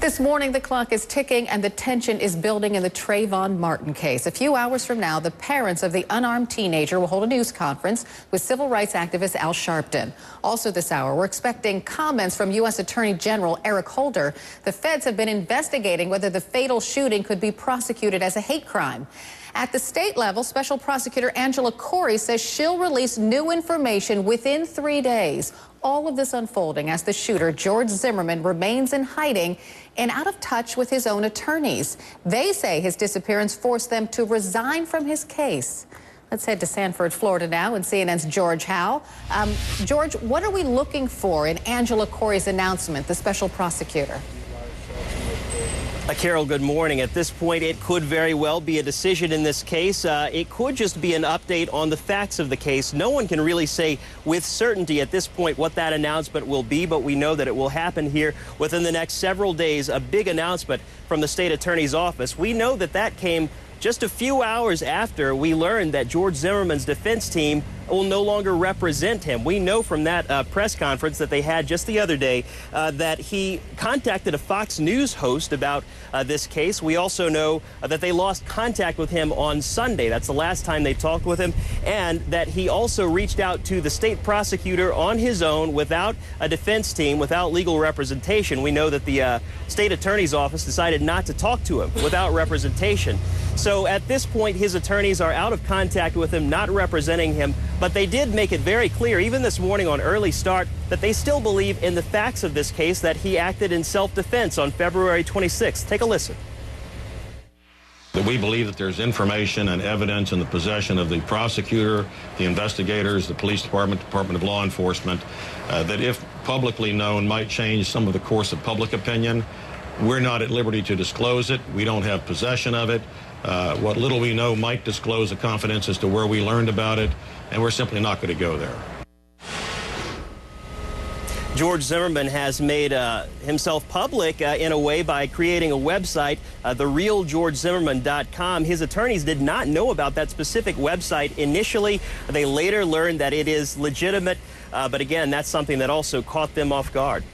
This morning, the clock is ticking and the tension is building in the Trayvon Martin case. A few hours from now, the parents of the unarmed teenager will hold a news conference with civil rights activist Al Sharpton. Also this hour, we're expecting comments from U.S. Attorney General Eric Holder. The feds have been investigating whether the fatal shooting could be prosecuted as a hate crime. At the state level, Special Prosecutor Angela Corey says she'll release new information within 3 days. All of this unfolding as the shooter, George Zimmerman, remains in hiding and out of touch with his own attorneys. They say his disappearance forced them to resign from his case. Let's head to Sanford, Florida now, and CNN's George Howe. George, what are we looking for in Angela Corey's announcement, the special prosecutor? Carol, good morning. At this point, it could very well be a decision in this case. It could just be an update on the facts of the case. No one can really say with certainty at this point what that announcement will be, but we know that it will happen here within the next several days. A big announcement from the state attorney's office. We know that that came just a few hours after we learned that George Zimmerman's defense team will no longer represent him. We know from that press conference that they had just the other day that he contacted a Fox News host about this case. We also know that they lost contact with him on Sunday. That's the last time they talked with him. And that he also reached out to the state prosecutor on his own without a defense team, without legal representation. We know that the state attorney's office decided not to talk to him without representation. So at this point, his attorneys are out of contact with him, not representing him. But they did make it very clear, even this morning on Early Start, that they still believe in the facts of this case, that he acted in self-defense on February 26th. Take a listen. That we believe that there's information and evidence in the possession of the prosecutor, the investigators, the police department, Department of Law Enforcement, that if publicly known might change some of the course of public opinion. We're not at liberty to disclose it. We don't have possession of it. What little we know might disclose a confidence as to where we learned about it, and we're simply not going to go there. George Zimmerman has made himself public in a way by creating a website, therealgeorgezimmerman.com. His attorneys did not know about that specific website initially. They later learned that it is legitimate, but again, that's something that also caught them off guard.